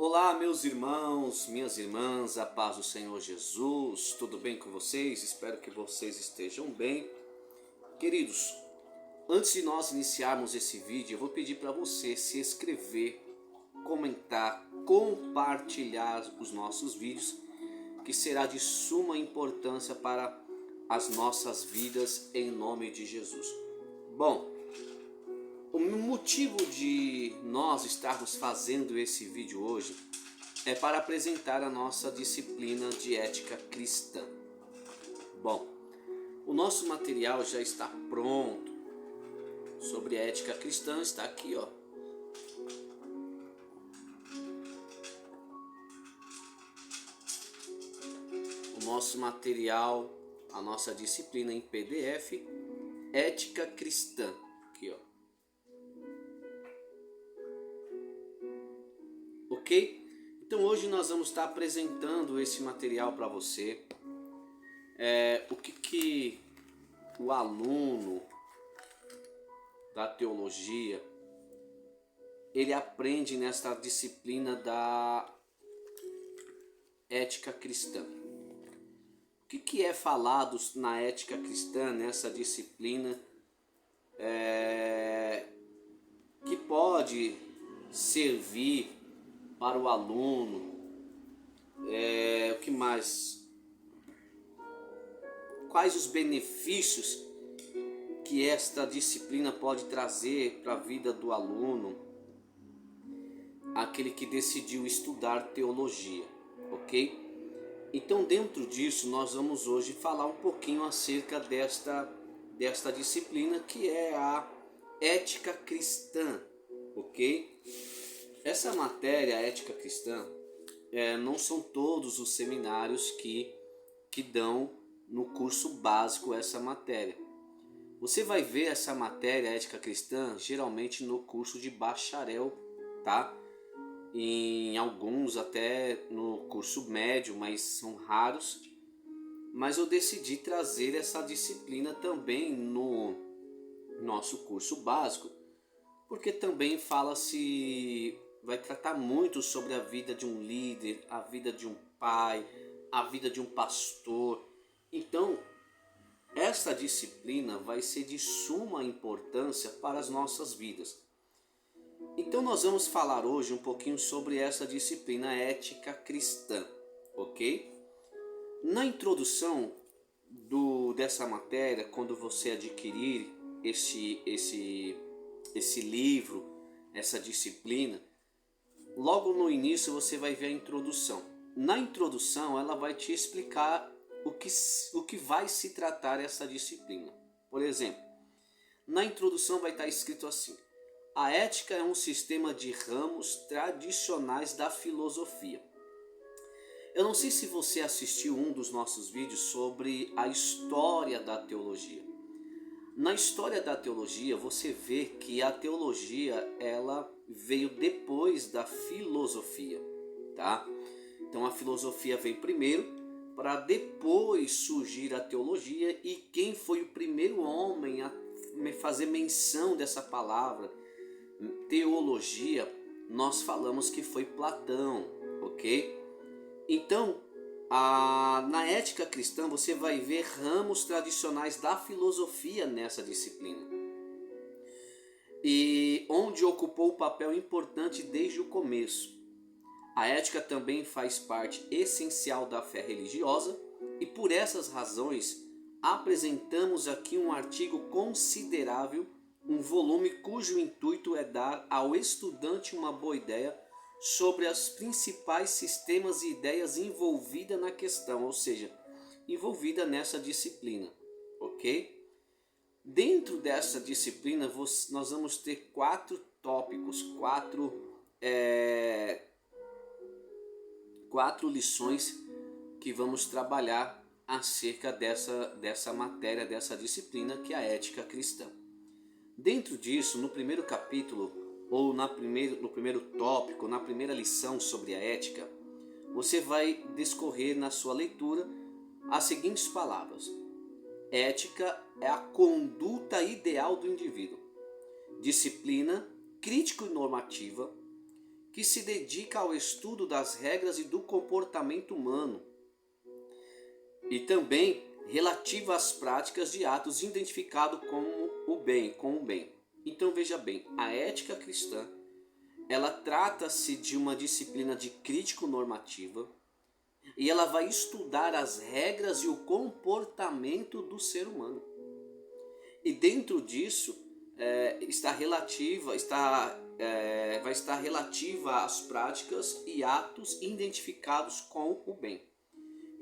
Olá, meus irmãos, minhas irmãs, a paz do Senhor Jesus, tudo bem com vocês? Espero que vocês estejam bem. Queridos, antes de nós iniciarmos esse vídeo, eu vou pedir para você se inscrever, comentar, compartilhar os nossos vídeos, que será de suma importância para as nossas vidas, em nome de Jesus. Bom, o motivo de nós estarmos fazendo esse vídeo hoje é para apresentar a nossa disciplina de ética cristã. Bom, o nosso material já está pronto sobre ética cristã, está aqui, ó. O nosso material, a nossa disciplina em PDF, ética cristã, aqui, ó. Ok? Então hoje nós vamos estar apresentando esse material para você. O que o aluno da teologia ele aprende nesta disciplina da ética cristã. O que é falado na ética cristã, nessa disciplina, que pode servir para o aluno? O que mais? Quais os benefícios que esta disciplina pode trazer para a vida do aluno, aquele que decidiu estudar teologia, ok? Então, dentro disso, nós vamos hoje falar um pouquinho acerca desta disciplina, que é a ética cristã, ok? Essa matéria, a ética cristã, não são todos os seminários que dão no curso básico essa matéria. Você vai ver essa matéria, ética cristã, geralmente no curso de bacharel, tá? Em alguns até no curso médio, mas são raros. Mas eu decidi trazer essa disciplina também no nosso curso básico, porque também vai tratar muito sobre a vida de um líder, a vida de um pai, a vida de um pastor. Então, essa disciplina vai ser de suma importância para as nossas vidas. Então nós vamos falar hoje um pouquinho sobre essa disciplina ética cristã, ok? Na introdução dessa matéria, quando você adquirir esse livro, essa disciplina, logo no início você vai ver a introdução. Na introdução ela vai te explicar o que vai se tratar essa disciplina. Por exemplo, na introdução vai estar escrito assim: a ética é um sistema de ramos tradicionais da filosofia. Eu não sei se você assistiu um dos nossos vídeos sobre a história da teologia. Na história da teologia você vê que a teologia ela veio depois da filosofia, tá? Então a filosofia vem primeiro, para depois surgir a teologia. E quem foi o primeiro homem a fazer menção dessa palavra, teologia, nós falamos que foi Platão, ok? Então, na ética cristã você vai ver ramos tradicionais da filosofia nessa disciplina, e onde ocupou um papel importante desde o começo. A ética também faz parte essencial da fé religiosa, e por essas razões apresentamos aqui um artigo considerável, um volume cujo intuito é dar ao estudante uma boa ideia sobre os principais sistemas e ideias envolvidas na questão, ou seja, envolvida nessa disciplina, ok? Dentro dessa disciplina nós vamos ter 4 tópicos, 4 lições que vamos trabalhar acerca dessa matéria, dessa disciplina, que é a ética cristã. Dentro disso, no primeiro capítulo, ou no primeiro tópico, na primeira lição sobre a ética, você vai discorrer na sua leitura as seguintes palavras: ética é a conduta ideal do indivíduo, disciplina crítico e normativa, que se dedica ao estudo das regras e do comportamento humano, e também relativa às práticas de atos identificados como com o bem. Então veja bem, a ética cristã, ela trata-se de uma disciplina de crítico-normativa, e ela vai estudar as regras e o comportamento do ser humano. E dentro disso vai estar relativa às práticas e atos identificados com o bem.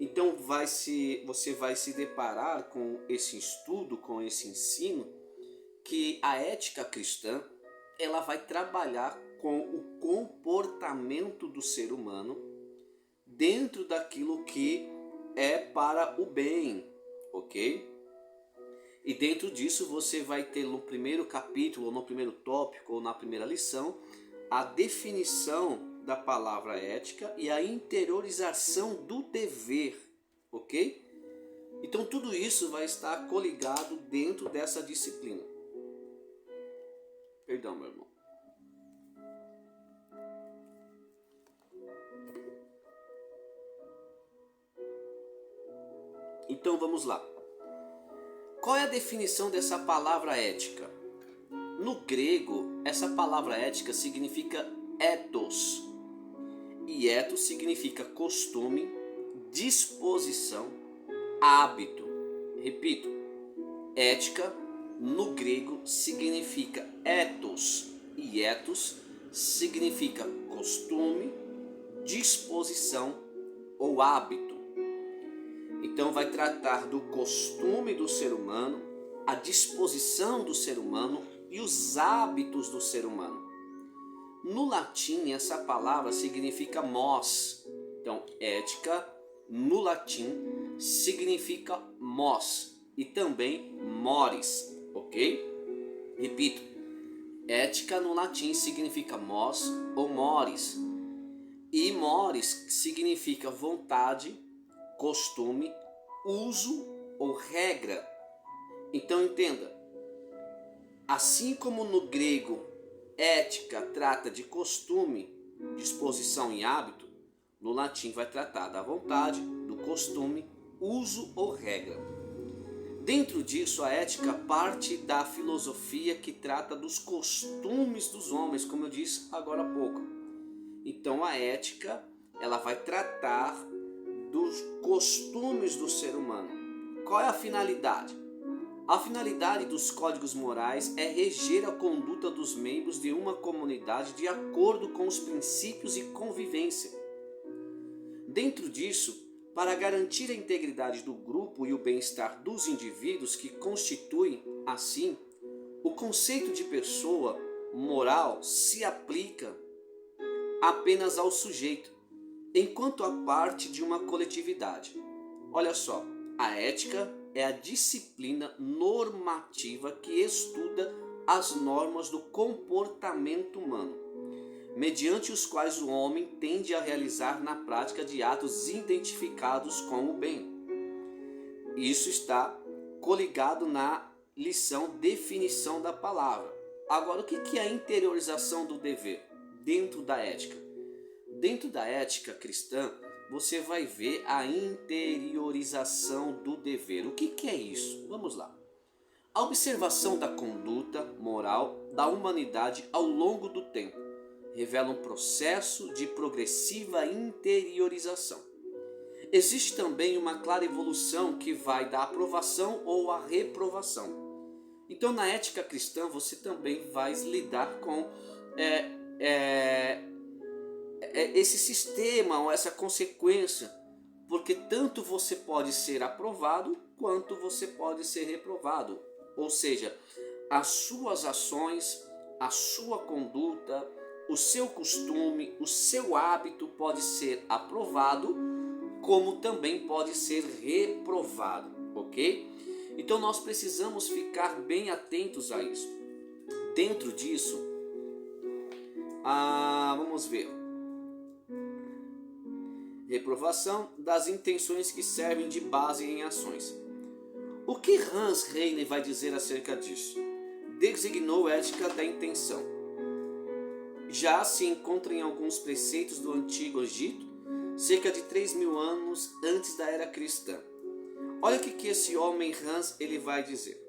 Então você vai se deparar com esse estudo, com esse ensino, que a ética cristã ela vai trabalhar com o comportamento do ser humano dentro daquilo que é para o bem, ok? E dentro disso você vai ter no primeiro capítulo, ou no primeiro tópico, ou na primeira lição, a definição da palavra ética e a interiorização do dever, ok? Então tudo isso vai estar coligado dentro dessa disciplina. Perdão, meu irmão. Então vamos lá. Qual é a definição dessa palavra ética? No grego, essa palavra ética significa ethos. E ethos significa costume, disposição, hábito. Repito, ética no grego significa ethos. E ethos significa costume, disposição ou hábito. Então vai tratar do costume do ser humano, a disposição do ser humano e os hábitos do ser humano. No latim, essa palavra significa mos. Então, ética, no latim, significa mos e também mores, ok? Repito, ética no latim significa mos ou mores. E mores significa vontade, costume, uso ou regra. Então entenda, assim como no grego ética trata de costume, disposição e hábito, no latim vai tratar da vontade, do costume, uso ou regra. Dentro disso, a ética parte da filosofia que trata dos costumes dos homens, como eu disse agora há pouco. Então a ética, ela vai tratar dos costumes do ser humano. Qual é a finalidade? A finalidade dos códigos morais é reger a conduta dos membros de uma comunidade de acordo com os princípios e convivência. Dentro disso, para garantir a integridade do grupo e o bem-estar dos indivíduos que constituem, assim, o conceito de pessoa moral se aplica apenas ao sujeito, enquanto a parte de uma coletividade. Olha só, a ética é a disciplina normativa que estuda as normas do comportamento humano, mediante os quais o homem tende a realizar na prática de atos identificados com o bem. Isso está coligado na lição definição da palavra. Agora, o que é a interiorização do dever dentro da ética? Dentro da ética cristã, você vai ver a interiorização do dever. O que é isso? Vamos lá. A observação da conduta moral da humanidade ao longo do tempo revela um processo de progressiva interiorização. Existe também uma clara evolução que vai da aprovação ou a reprovação. Então, na ética cristã, você também vai lidar com esse sistema ou essa consequência, porque tanto você pode ser aprovado quanto você pode ser reprovado. Ou seja, as suas ações, a sua conduta, o seu costume, o seu hábito pode ser aprovado, como também pode ser reprovado, ok? Então nós precisamos ficar bem atentos a isso. Dentro disso, vamos ver. Reprovação das intenções que servem de base em ações. O que Hans Heine vai dizer acerca disso? Designou ética da intenção. já se encontra em alguns preceitos do Antigo Egito, cerca de 3.000 anos antes da era cristã. Olha o que esse homem Hans ele vai dizer.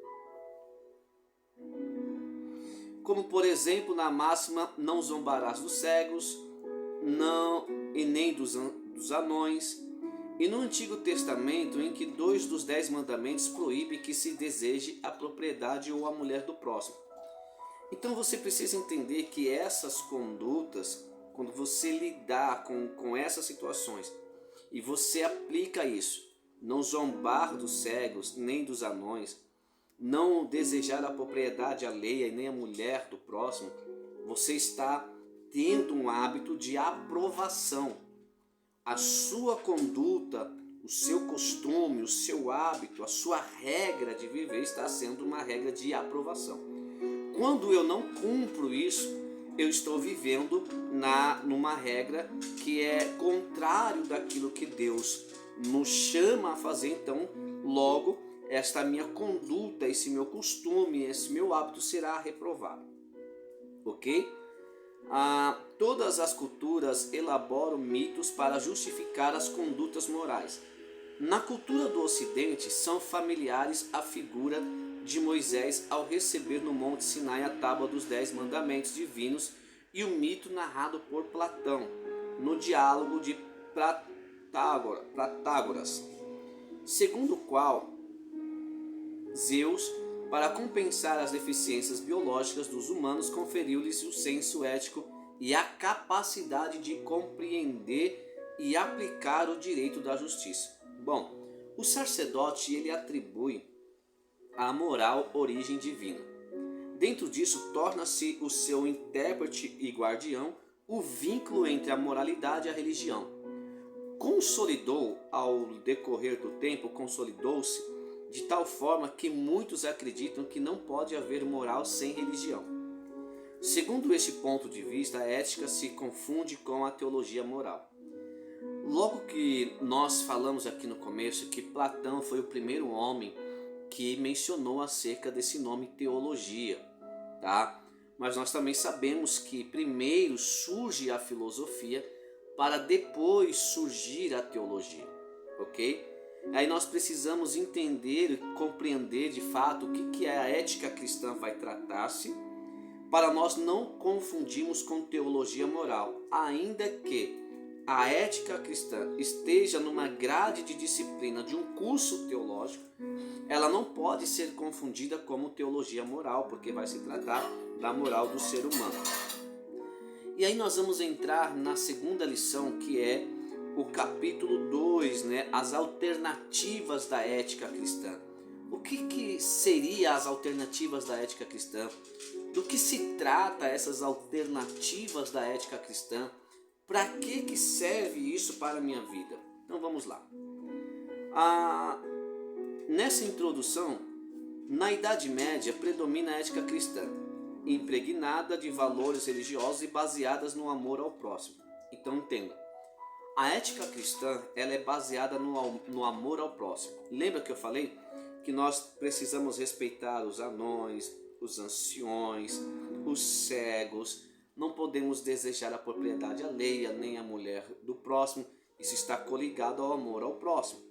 Como por exemplo na máxima, não zombarás dos cegos, não e nem dos anões, e no Antigo Testamento, em que 2 dos 10 mandamentos proíbe que se deseje a propriedade ou a mulher do próximo. Então você precisa entender que essas condutas, quando você lidar com essas situações e você aplica isso, não zombar dos cegos nem dos anões, não desejar a propriedade alheia e nem a mulher do próximo, você está tendo um hábito de aprovação. A sua conduta, o seu costume, o seu hábito, a sua regra de viver está sendo uma regra de aprovação. Quando eu não cumpro isso, eu estou vivendo numa regra que é contrário daquilo que Deus nos chama a fazer. Então, logo, esta minha conduta, esse meu costume, esse meu hábito será reprovado. Ok? Todas as culturas elaboram mitos para justificar as condutas morais. Na cultura do Ocidente, são familiares a figura de Moisés ao receber no Monte Sinai a tábua dos 10 mandamentos divinos e o mito narrado por Platão no diálogo de Protágoras, segundo o qual Zeus, para compensar as deficiências biológicas dos humanos, conferiu-lhes o senso ético e a capacidade de compreender e aplicar o direito da justiça. Bom, o sacerdote ele atribui à moral origem divina. Dentro disso, torna-se o seu intérprete e guardião o vínculo entre a moralidade e a religião. Ao decorrer do tempo, consolidou-se de tal forma que muitos acreditam que não pode haver moral sem religião. Segundo este ponto de vista, a ética se confunde com a teologia moral. Logo que nós falamos aqui no começo que Platão foi o primeiro homem que mencionou acerca desse nome teologia, tá? Mas nós também sabemos que primeiro surge a filosofia para depois surgir a teologia, ok? Aí nós precisamos entender e compreender de fato o que a ética cristã vai tratar-se, para nós não confundirmos com teologia moral, ainda que a ética cristã esteja numa grade de disciplina de um curso teológico, ela não pode ser confundida como teologia moral, porque vai se tratar da moral do ser humano. E aí nós vamos entrar na segunda lição, que é o capítulo 2, né? As alternativas da ética cristã. O que seria as alternativas da ética cristã? Do que se trata essas alternativas da ética cristã? Para que serve isso para a minha vida? Então vamos lá. Nessa introdução, na Idade Média predomina a ética cristã, impregnada de valores religiosos e baseadas no amor ao próximo. Então entenda, a ética cristã ela é baseada no amor ao próximo. Lembra que eu falei que nós precisamos respeitar os anões, os anciões, os cegos, não podemos desejar a propriedade alheia, nem a mulher do próximo. Isso está coligado ao amor ao próximo.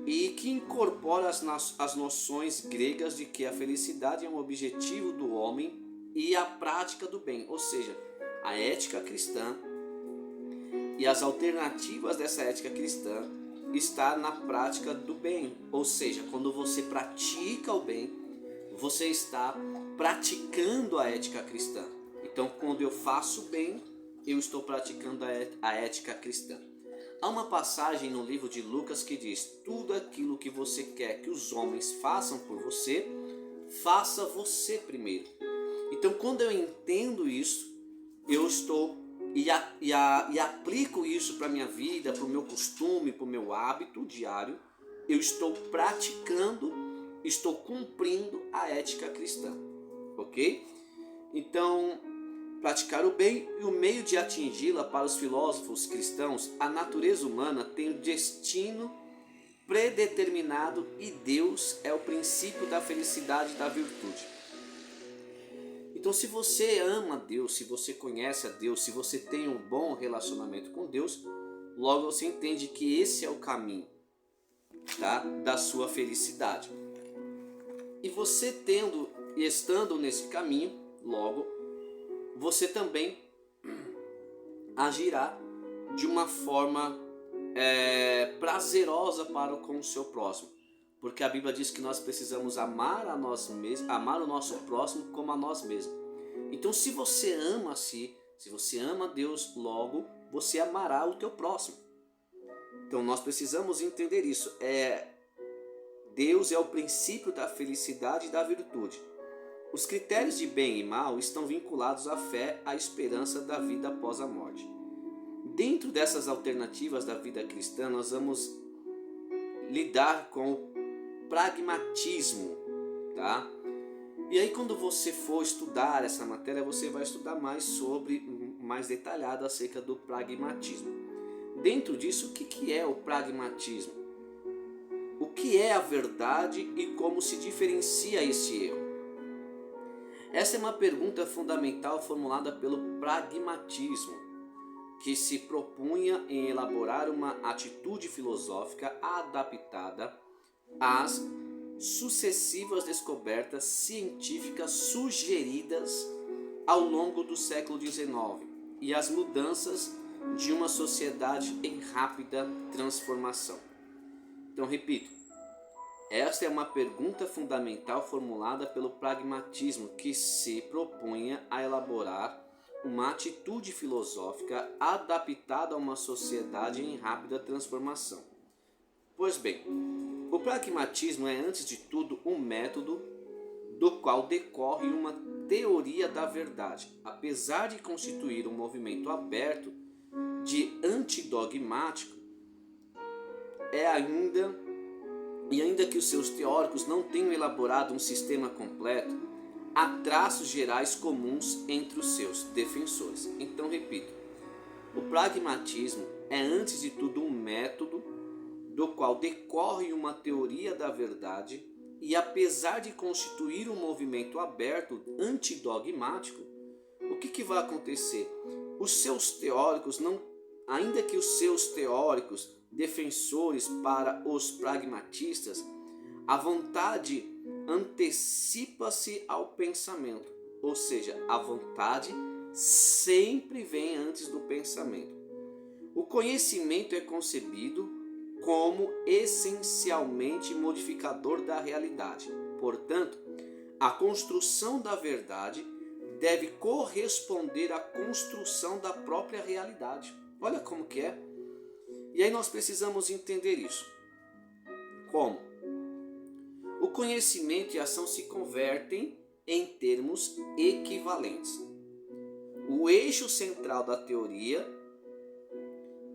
E que incorpora as noções gregas de que a felicidade é um objetivo do homem e a prática do bem. Ou seja, a ética cristã e as alternativas dessa ética cristã está na prática do bem. Ou seja, quando você pratica o bem, você está praticando a ética cristã. Então, quando eu faço bem, eu estou praticando a ética cristã. Há uma passagem no livro de Lucas que diz: tudo aquilo que você quer que os homens façam por você, faça você primeiro. Então, quando eu entendo isso, eu estou e aplico isso para a minha vida, para o meu costume, para o meu hábito diário, eu estou praticando, estou cumprindo a ética cristã, ok? Então, praticar o bem e o meio de atingi-la para os filósofos cristãos, a natureza humana tem o destino predeterminado e Deus é o princípio da felicidade e da virtude. Então, se você ama Deus, se você conhece a Deus, se você tem um bom relacionamento com Deus, logo você entende que esse é o caminho, tá, da sua felicidade. E você estando nesse caminho, logo você também agirá de uma forma prazerosa com o seu próximo, porque a Bíblia diz que nós precisamos amar a nós mesmos, amar o nosso próximo como a nós mesmos. Então, se você ama a si, se você ama Deus, logo você amará o teu próximo. Então, nós precisamos entender isso. Deus é o princípio da felicidade e da virtude. Os critérios de bem e mal estão vinculados à fé, à esperança da vida após a morte. Dentro dessas alternativas da vida cristã, nós vamos lidar com o pragmatismo, tá? E aí, quando você for estudar essa matéria, você vai estudar mais detalhado acerca do pragmatismo. Dentro disso, o que é o pragmatismo? O que é a verdade e como se diferencia esse erro? Essa é uma pergunta fundamental formulada pelo pragmatismo, que se propunha em elaborar uma atitude filosófica adaptada às sucessivas descobertas científicas sugeridas ao longo do século XIX e as mudanças de uma sociedade em rápida transformação. Então, repito, esta é uma pergunta fundamental formulada pelo pragmatismo, que se propunha a elaborar uma atitude filosófica adaptada a uma sociedade em rápida transformação. Pois bem, o pragmatismo é, antes de tudo, um método do qual decorre uma teoria da verdade. Apesar de constituir um movimento aberto de antidogmático, ainda que os seus teóricos não tenham elaborado um sistema completo, há traços gerais comuns entre os seus defensores. Então, repito, o pragmatismo é, antes de tudo, um método do qual decorre uma teoria da verdade e, apesar de constituir um movimento aberto antidogmático, o que vai acontecer? Os seus teóricos ainda que os seus teóricos defensores para os pragmatistas, a vontade antecipa-se ao pensamento, ou seja, a vontade sempre vem antes do pensamento. O conhecimento é concebido como essencialmente modificador da realidade. Portanto, a construção da verdade deve corresponder à construção da própria realidade. Olha como que é. E aí nós precisamos entender isso. Como? O conhecimento e a ação se convertem em termos equivalentes. O eixo central da teoria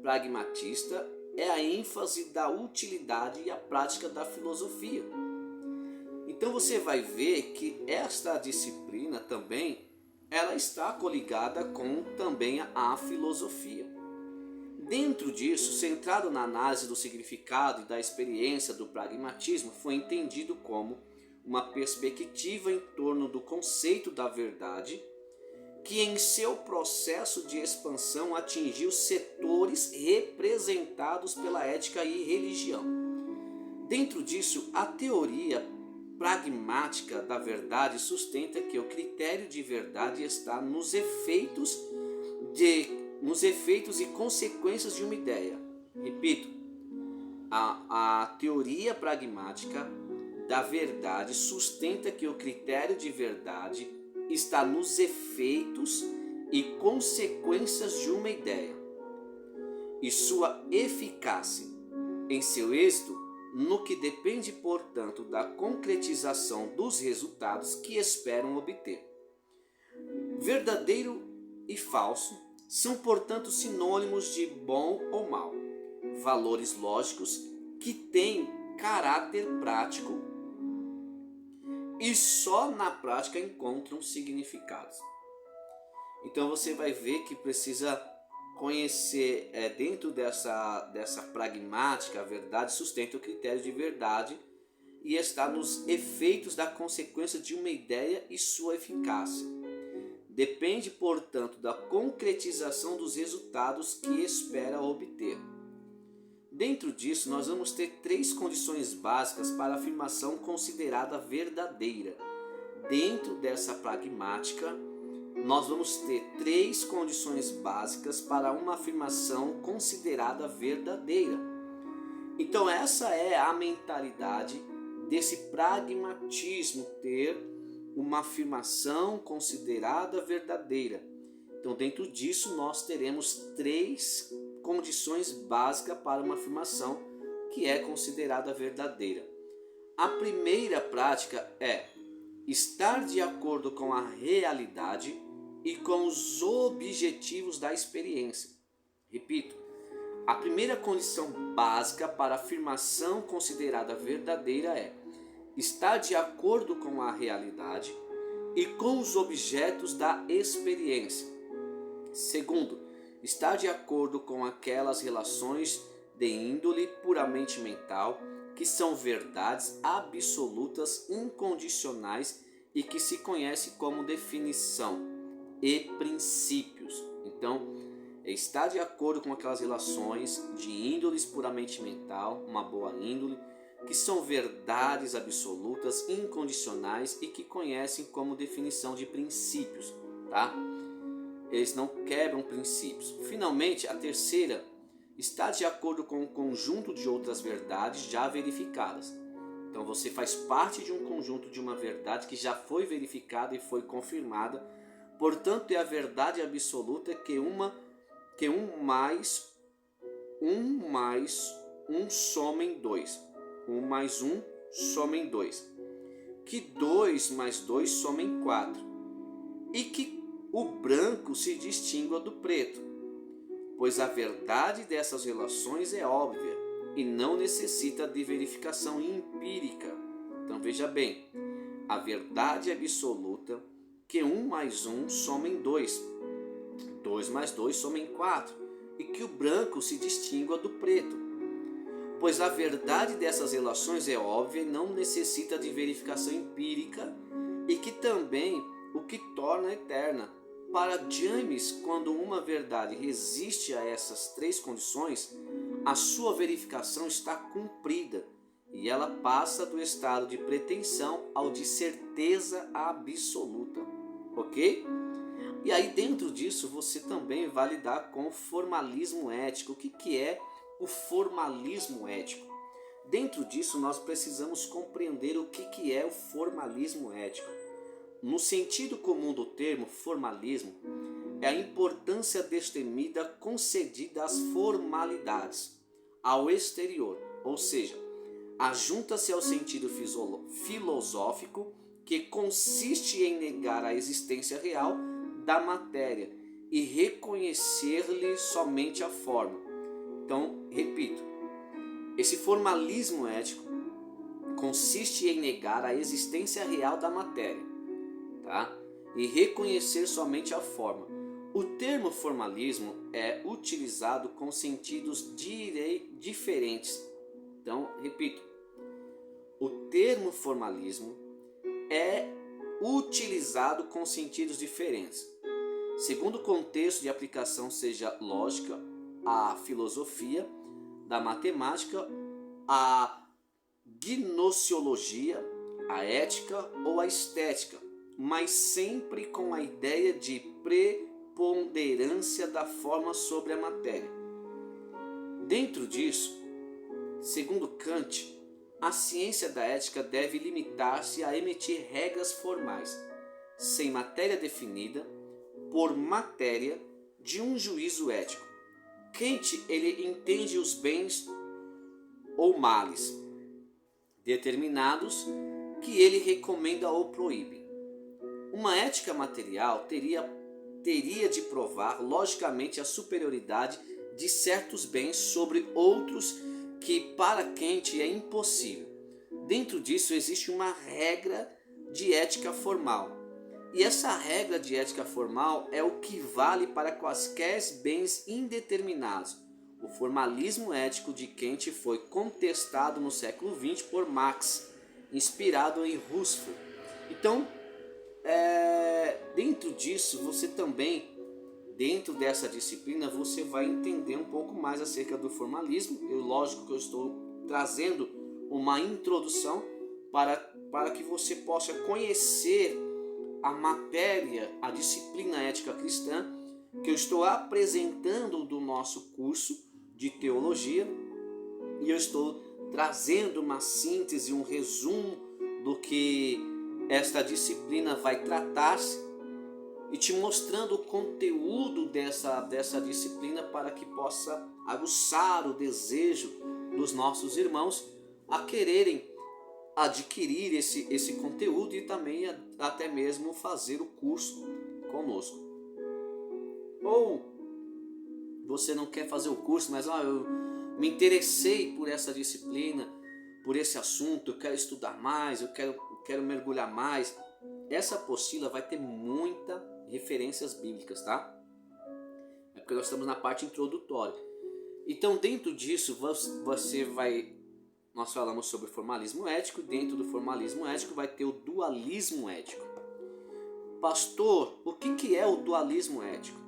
pragmatista é a ênfase da utilidade e a prática da filosofia. Então você vai ver que esta disciplina também, ela está coligada com também a filosofia. Dentro disso, centrado na análise do significado e da experiência do pragmatismo, foi entendido como uma perspectiva em torno do conceito da verdade, que em seu processo de expansão atingiu setores representados pela ética e religião. Dentro disso, a teoria pragmática da verdade sustenta que o critério de verdade está nos efeitos e consequências de uma ideia. Repito, a teoria pragmática da verdade sustenta que o critério de verdade está nos efeitos e consequências de uma ideia, e sua eficácia em seu êxito, no que depende, portanto, da concretização dos resultados que esperam obter. Verdadeiro e falso são, portanto, sinônimos de bom ou mal, valores lógicos que têm caráter prático e só na prática encontram significados. Então você vai ver que precisa conhecer, dentro dessa pragmática, a verdade sustenta o critério de verdade e está nos efeitos da consequência de uma ideia e sua eficácia. Depende, portanto, da concretização dos resultados que espera obter. Dentro disso, nós vamos ter 3 condições básicas para a afirmação considerada verdadeira. Dentro dessa pragmática, nós vamos ter 3 condições básicas para uma afirmação considerada verdadeira. Então essa é a mentalidade desse pragmatismo, ter uma afirmação considerada verdadeira. Então dentro disso nós teremos 3 condições básicas para uma afirmação que é considerada verdadeira. A primeira prática é estar de acordo com a realidade e com os objetivos da experiência. Repito, a primeira condição básica para a afirmação considerada verdadeira é estar de acordo com a realidade e com os objetos da experiência. Segundo, estar de acordo com aquelas relações de índole puramente mental que são verdades absolutas, incondicionais e que se conhece como definição e princípios. Então, estar de acordo com aquelas relações de índoles puramente mental, uma boa índole, que são verdades absolutas, incondicionais e que conhecem como definição de princípios, tá? Eles não quebram princípios. Finalmente, a terceira, está de acordo com um conjunto de outras verdades já verificadas. Então você faz parte de um conjunto de uma verdade que já foi verificada e foi confirmada. Portanto, é a verdade absoluta que um mais um somem 2. 1 mais 1 somem 2. Que 2 mais 2 somem 4. E que o branco se distingua do preto, pois a verdade dessas relações é óbvia e não necessita de verificação empírica. Então veja bem, a verdade absoluta que 1 mais 1 somem 2, 2 mais 2 somem 4, e que o branco se distingua do preto, pois a verdade dessas relações é óbvia e não necessita de verificação empírica, e que também o que torna eterna. Para James, quando uma verdade resiste a essas 3 condições, a sua verificação está cumprida e ela passa do estado de pretensão ao de certeza absoluta, ok? E aí dentro disso você também vai lidar com o formalismo ético. O que é o formalismo ético? Dentro disso nós precisamos compreender o que é o formalismo ético. No sentido comum do termo, formalismo é a importância destemida concedida às formalidades, ao exterior, ou seja, ajunta-se ao sentido filosófico que consiste em negar a existência real da matéria e reconhecer-lhe somente a forma. Então, repito, esse formalismo ético consiste em negar a existência real da matéria, tá? E reconhecer somente a forma. O termo formalismo é utilizado com sentidos diferentes. Então, repito, o termo formalismo é utilizado com sentidos diferentes, segundo o contexto de aplicação, seja lógica, a filosofia, da matemática, a gnoseologia, a ética ou a estética, mas sempre com a ideia de preponderância da forma sobre a matéria. Dentro disso, segundo Kant, a ciência da ética deve limitar-se a emitir regras formais, sem matéria definida, por matéria de um juízo ético. Kant, ele entende os bens ou males determinados que ele recomenda ou proíbe. Uma ética material teria de provar logicamente a superioridade de certos bens sobre outros que para Kant é impossível. Dentro disso existe uma regra de ética formal. E essa regra de ética formal é o que vale para quaisquer bens indeterminados. O formalismo ético de Kant foi contestado no século XX por Marx, inspirado em Rousseau. Então, Dentro disso, você também, dentro dessa disciplina, você vai entender um pouco mais acerca do formalismo. Lógico que eu estou trazendo uma introdução para que você possa conhecer a matéria, a disciplina ética cristã que eu estou apresentando do nosso curso de teologia, e eu estou trazendo uma síntese, um resumo do que esta disciplina vai tratar-se e te mostrando o conteúdo dessa disciplina para que possa aguçar o desejo dos nossos irmãos a quererem adquirir esse conteúdo e também até mesmo fazer o curso conosco. Ou você não quer fazer o curso, mas eu me interessei por essa disciplina, por esse assunto, eu quero estudar mais, eu quero mergulhar mais. Essa apostila vai ter muitas referências bíblicas, tá? É porque nós estamos na parte introdutória. Então, dentro disso, nós falamos sobre o formalismo ético, e dentro do formalismo ético vai ter o dualismo ético. Pastor, o que é o dualismo ético?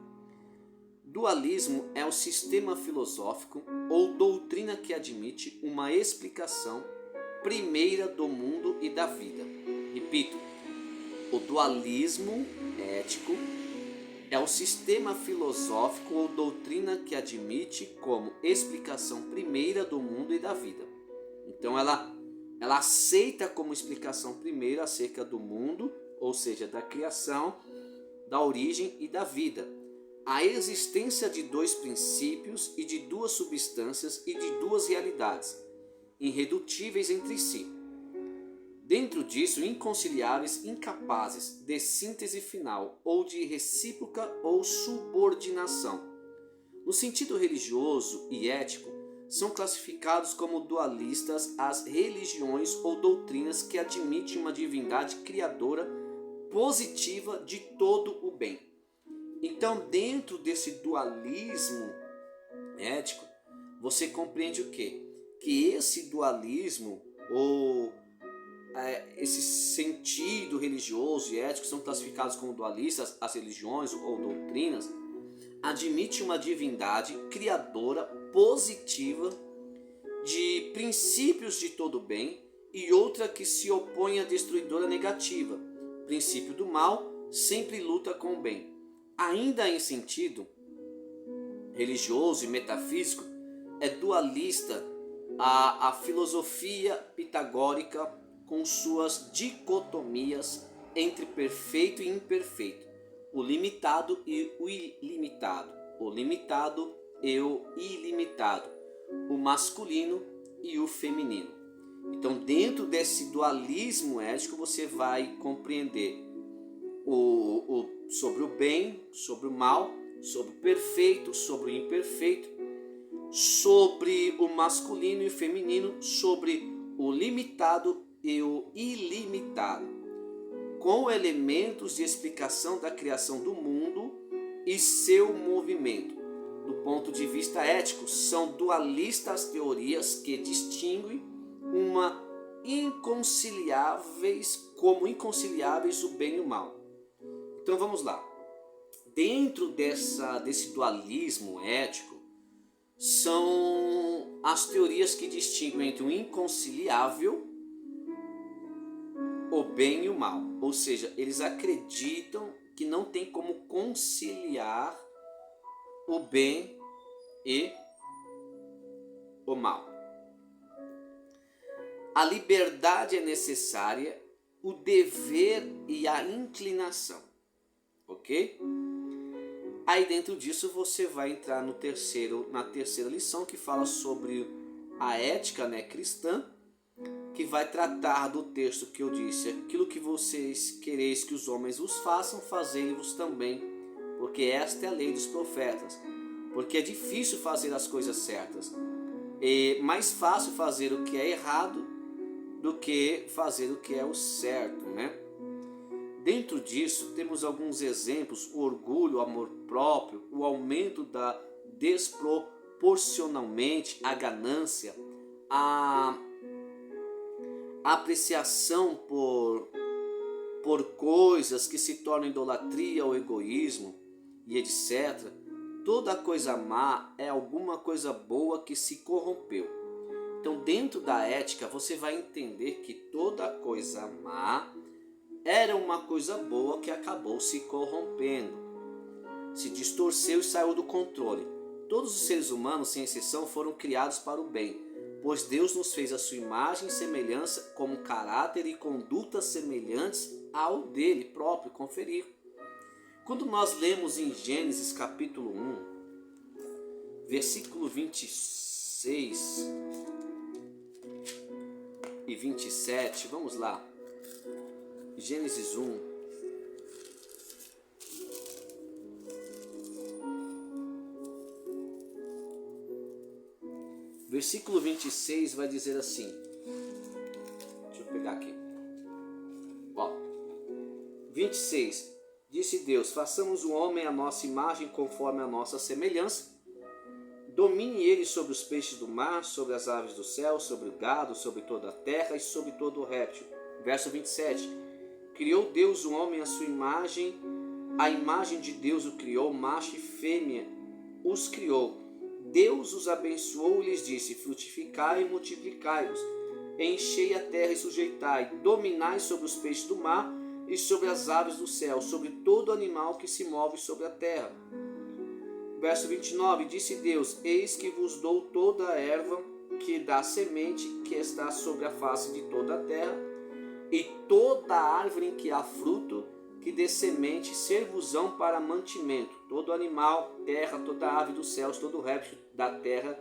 Dualismo é o sistema filosófico ou doutrina que admite uma explicação primeira do mundo e da vida. Repito, o dualismo ético é o sistema filosófico ou doutrina que admite como explicação primeira do mundo e da vida. Então ela aceita como explicação primeira acerca do mundo, ou seja, da criação, da origem e da vida, a existência de dois princípios e de duas substâncias e de duas realidades, irredutíveis entre si. Dentro disso, inconciliáveis, incapazes de síntese final ou de recíproca ou subordinação. No sentido religioso e ético, são classificados como dualistas as religiões ou doutrinas que admitem uma divindade criadora positiva de todo o bem. Então, dentro desse dualismo ético, você compreende o quê? Que esse dualismo ou esse sentido religioso e ético são classificados como dualistas, as religiões ou doutrinas, admite uma divindade criadora positiva de princípios de todo bem e outra que se opõe à destruidora negativa, princípio do mal, sempre luta com o bem. Ainda em sentido religioso e metafísico, é dualista a filosofia pitagórica com suas dicotomias entre perfeito e imperfeito, o limitado e o ilimitado, o limitado e o ilimitado, o masculino e o feminino. Então, dentro desse dualismo ético, você vai compreender sobre o bem, sobre o mal, sobre o perfeito, sobre o imperfeito, sobre o masculino e o feminino, sobre o limitado e o ilimitado, com elementos de explicação da criação do mundo e seu movimento. Do ponto de vista ético, são dualistas as teorias que distinguem como inconciliáveis o bem e o mal. Então vamos lá. Dentro desse dualismo ético, são as teorias que distinguem entre o inconciliável, o bem e o mal. Ou seja, eles acreditam que não tem como conciliar o bem e o mal. A liberdade é necessária, o dever e a inclinação. Ok? Aí dentro disso você vai entrar na terceira lição, que fala sobre a ética cristã, que vai tratar do texto que eu disse: aquilo que vocês quereis que os homens vos façam, fazei-vos também, porque esta é a lei dos profetas. Porque é difícil fazer as coisas certas, é mais fácil fazer o que é errado do que fazer o que é o certo, né? Dentro disso temos alguns exemplos: o orgulho, o amor próprio, o aumento da desproporcionalmente, a ganância, a apreciação por por coisas que se tornam idolatria ou egoísmo e etc., toda coisa má é alguma coisa boa que se corrompeu. Então, dentro da ética, você vai entender que toda coisa má era uma coisa boa que acabou se corrompendo, se distorceu e saiu do controle. Todos os seres humanos, sem exceção, foram criados para o bem, pois Deus nos fez a sua imagem e semelhança, com caráter e condutas semelhantes ao dele próprio conferir. Quando nós lemos em Gênesis capítulo 1, versículo 26 e 27, vamos lá. Gênesis 1. Versículo 26 vai dizer assim. Deixa eu pegar aqui. Ó, 26. Disse Deus: façamos o homem à nossa imagem, conforme a nossa semelhança. Domine ele sobre os peixes do mar, sobre as aves do céu, sobre o gado, sobre toda a terra e sobre todo o réptil. Verso 27. Criou Deus o homem à sua imagem, a imagem de Deus o criou, macho e fêmea os criou. Deus os abençoou e lhes disse: frutificai e multiplicai-vos, enchei a terra e sujeitai, dominai sobre os peixes do mar e sobre as aves do céu, sobre todo animal que se move sobre a terra. Verso 29, disse Deus: eis que vos dou toda a erva que dá semente, que está sobre a face de toda a terra, e toda árvore em que há fruto, que dê semente, ser-vos-ão para mantimento. Todo animal, terra, toda ave dos céus, todo réptil da terra,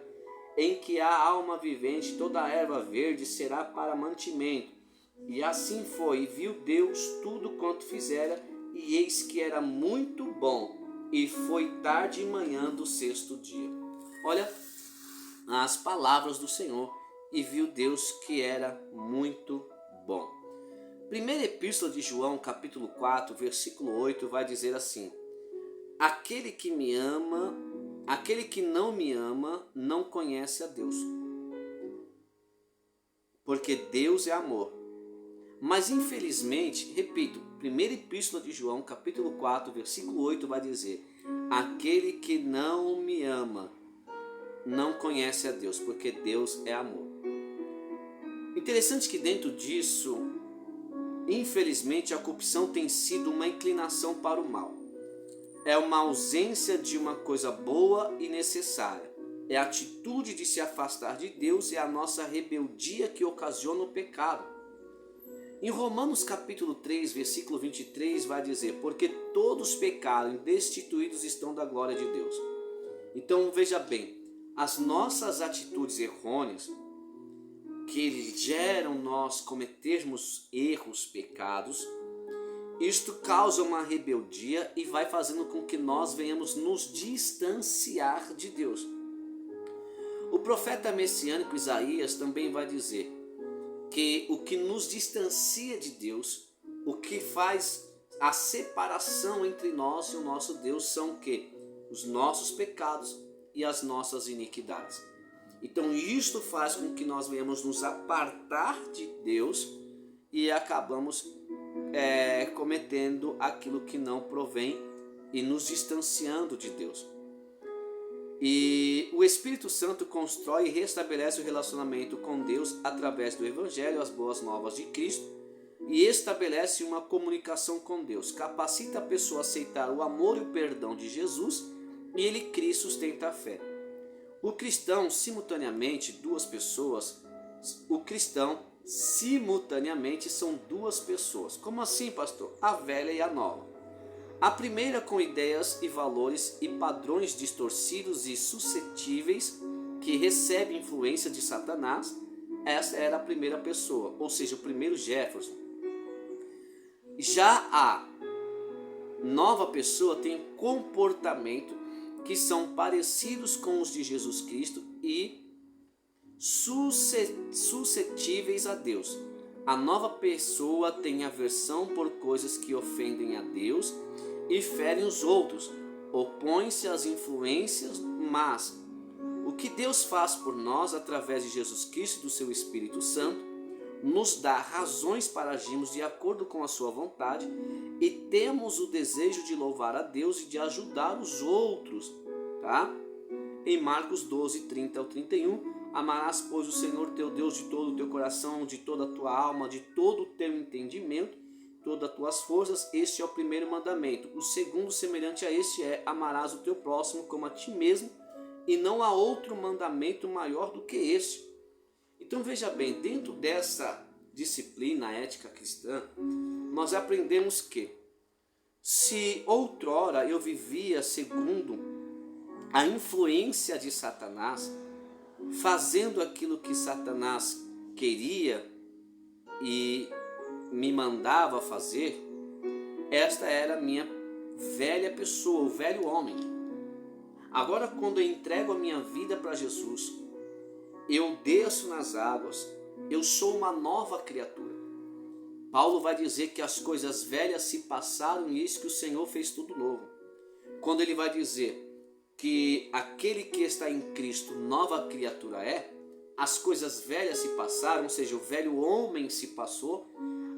em que há alma vivente, toda a erva verde será para mantimento. E assim foi, e viu Deus tudo quanto fizera, e eis que era muito bom. E foi tarde e manhã do sexto dia. Olha as palavras do Senhor. E viu Deus que era muito bom. Primeira epístola de João, capítulo 4, versículo 8, vai dizer assim: aquele que me ama, aquele que não me ama, não conhece a Deus, porque Deus é amor. Mas infelizmente, repito, primeira epístola de João, capítulo 4, versículo 8, vai dizer: aquele que não me ama, não conhece a Deus, porque Deus é amor. Interessante que dentro disso, infelizmente, a corrupção tem sido uma inclinação para o mal. É uma ausência de uma coisa boa e necessária. É a atitude de se afastar de Deus e a nossa rebeldia que ocasiona o pecado. Em Romanos capítulo 3, versículo 23, vai dizer: porque todos pecaram e destituídos estão da glória de Deus. Então veja bem, as nossas atitudes errôneas, que geram nós cometermos erros, pecados, isto causa uma rebeldia e vai fazendo com que nós venhamos nos distanciar de Deus. O profeta messiânico Isaías também vai dizer que o que nos distancia de Deus, o que faz a separação entre nós e o nosso Deus, são o quê? Os nossos pecados e as nossas iniquidades. Então isto faz com que nós venhamos nos apartar de Deus e acabamos cometendo aquilo que não provém e nos distanciando de Deus. E o Espírito Santo constrói e restabelece o relacionamento com Deus através do Evangelho, as boas novas de Cristo, e estabelece uma comunicação com Deus, capacita a pessoa a aceitar o amor e o perdão de Jesus, e ele cria e sustenta a fé. O cristão, simultaneamente, são duas pessoas. Como assim, pastor? A velha e a nova. A primeira com ideias e valores e padrões distorcidos e suscetíveis, que recebe influência de Satanás. Essa era a primeira pessoa, ou seja, o primeiro Jefferson. Já a nova pessoa tem comportamento que são parecidos com os de Jesus Cristo e suscetíveis a Deus. A nova pessoa tem aversão por coisas que ofendem a Deus e ferem os outros, opõe-se às influências, mas o que Deus faz por nós através de Jesus Cristo e do seu Espírito Santo nos dá razões para agirmos de acordo com a sua vontade e temos o desejo de louvar a Deus e de ajudar os outros, tá? Em Marcos 12, 30 ao 31, amarás, pois, o Senhor teu Deus de todo o teu coração, de toda a tua alma, de todo o teu entendimento, todas as tuas forças. Este é o primeiro mandamento. O segundo, semelhante a este, é: amarás o teu próximo como a ti mesmo, e não há outro mandamento maior do que este. Então veja bem, dentro dessa disciplina ética cristã, nós aprendemos que se outrora eu vivia segundo a influência de Satanás, fazendo aquilo que Satanás queria e me mandava fazer, esta era a minha velha pessoa, o velho homem. Agora, quando eu entrego a minha vida para Jesus, eu desço nas águas, eu sou uma nova criatura. Paulo vai dizer que as coisas velhas se passaram e eis que o Senhor fez tudo novo. Quando ele vai dizer que aquele que está em Cristo nova criatura é, as coisas velhas se passaram, ou seja, o velho homem se passou,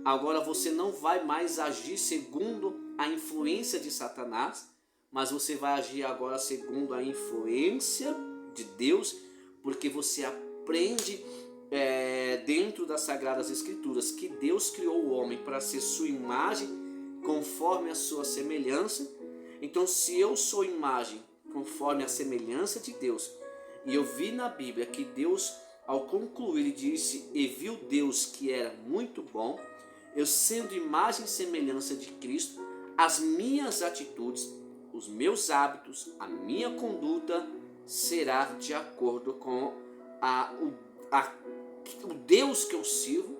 agora você não vai mais agir segundo a influência de Satanás, mas você vai agir agora segundo a influência de Deus, porque você aprende dentro das Sagradas Escrituras que Deus criou o homem para ser sua imagem, conforme a sua semelhança. Então, se eu sou imagem conforme a semelhança de Deus, e eu vi na Bíblia que Deus, ao concluir, disse: e viu Deus que era muito bom, eu sendo imagem e semelhança de Cristo, as minhas atitudes, os meus hábitos, a minha conduta será de acordo com o Deus que eu sirvo,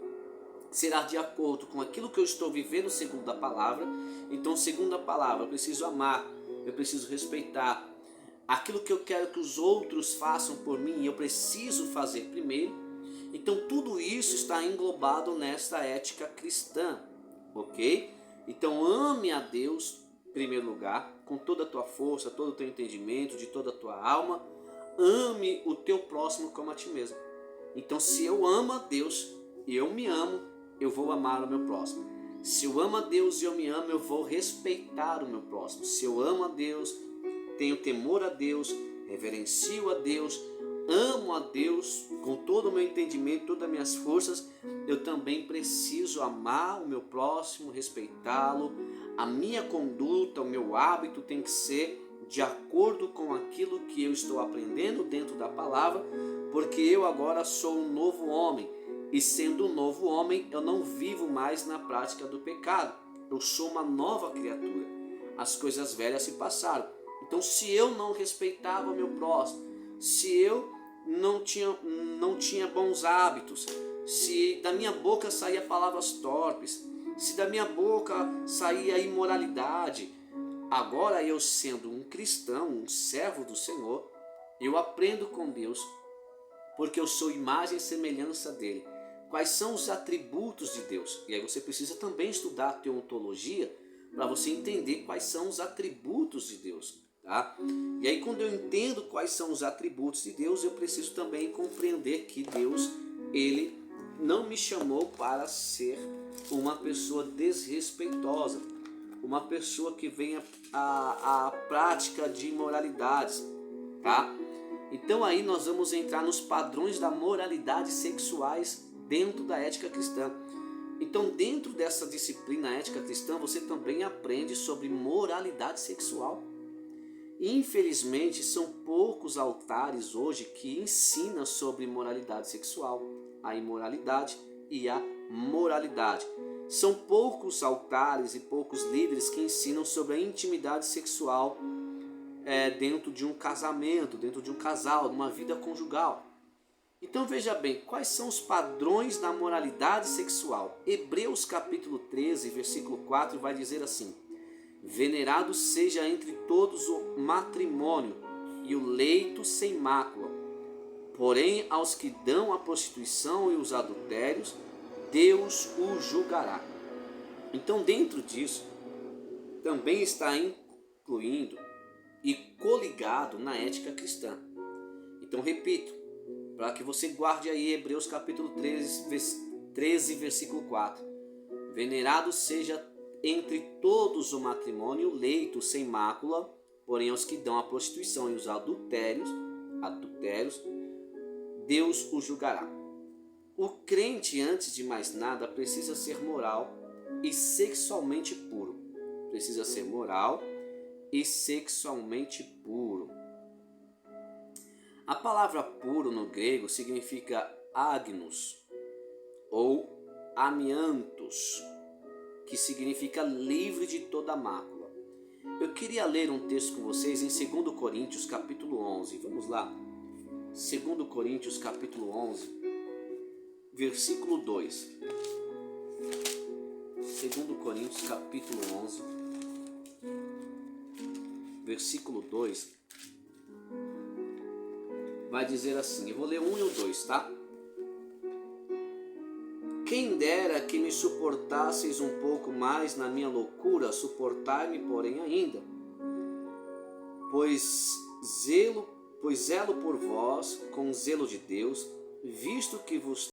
será de acordo com aquilo que eu estou vivendo segundo a palavra. Então, segundo a palavra, eu preciso amar, eu preciso respeitar aquilo que eu quero que os outros façam por mim, eu preciso fazer primeiro. Então, tudo isso está englobado nesta ética cristã, ok? Então, ame a Deus em primeiro lugar, com toda a tua força, todo o teu entendimento, de toda a tua alma. Ame o teu próximo como a ti mesmo. Então, se eu amo a Deus e eu me amo, eu vou amar o meu próximo. Se eu amo a Deus e eu me amo, eu vou respeitar o meu próximo. Se eu amo a Deus, tenho temor a Deus, reverencio a Deus, amo a Deus com todo o meu entendimento, todas as minhas forças, eu também preciso amar o meu próximo, respeitá-lo. A minha conduta, o meu hábito tem que ser de acordo com aquilo que eu estou aprendendo dentro da palavra, porque eu agora sou um novo homem, e sendo um novo homem, eu não vivo mais na prática do pecado. Eu sou uma nova criatura. As coisas velhas se passaram. Então, se eu não respeitava o meu próximo, se eu não tinha bons hábitos, se da minha boca saía palavras torpes, se da minha boca saía imoralidade, agora eu, sendo um cristão, um servo do Senhor, eu aprendo com Deus, porque eu sou imagem e semelhança dele. Quais são os atributos de Deus? E aí você precisa também estudar a teontologia para você entender quais são os atributos de Deus, tá? E aí, quando eu entendo quais são os atributos de Deus, eu preciso também compreender que Deus, ele não me chamou para ser uma pessoa desrespeitosa, uma pessoa que venha à prática de imoralidades, tá? Então aí nós vamos entrar nos padrões da moralidade sexuais dentro da ética cristã. Então, dentro dessa disciplina ética cristã, você também aprende sobre moralidade sexual. Infelizmente, são poucos altares hoje que ensinam sobre moralidade sexual, a imoralidade e a moralidade. São poucos altares e poucos líderes que ensinam sobre a intimidade sexual dentro de um casamento, dentro de um casal, de uma vida conjugal. Então veja bem, quais são os padrões da moralidade sexual? Hebreus capítulo 13, versículo 4 vai dizer assim: venerado seja entre todos o matrimônio e o leito sem mácula. Porém, aos que dão a prostituição e os adultérios, Deus o julgará. Então, dentro disso, também está incluindo e coligado na ética cristã. Então, repito, para que você guarde aí Hebreus capítulo 13, 13, versículo 4. Venerado seja entre todos o matrimônio, leito sem mácula, porém os que dão a prostituição e os adultérios, Deus os julgará. O crente, antes de mais nada, precisa ser moral e sexualmente puro. Precisa ser moral e sexualmente puro. A palavra puro no grego significa agnus ou amiantos, que significa livre de toda mácula. Eu queria ler um texto com vocês em 2 Coríntios capítulo 11. Vamos lá. 2 Coríntios capítulo 11, versículo 2. 2 Coríntios capítulo 11, versículo 2. Vai dizer assim, eu vou ler 1 e o 2, tá? Quem dera que me suportasseis um pouco mais na minha loucura, suportai-me, porém, ainda. Pois zelo por vós com zelo de Deus, visto que vos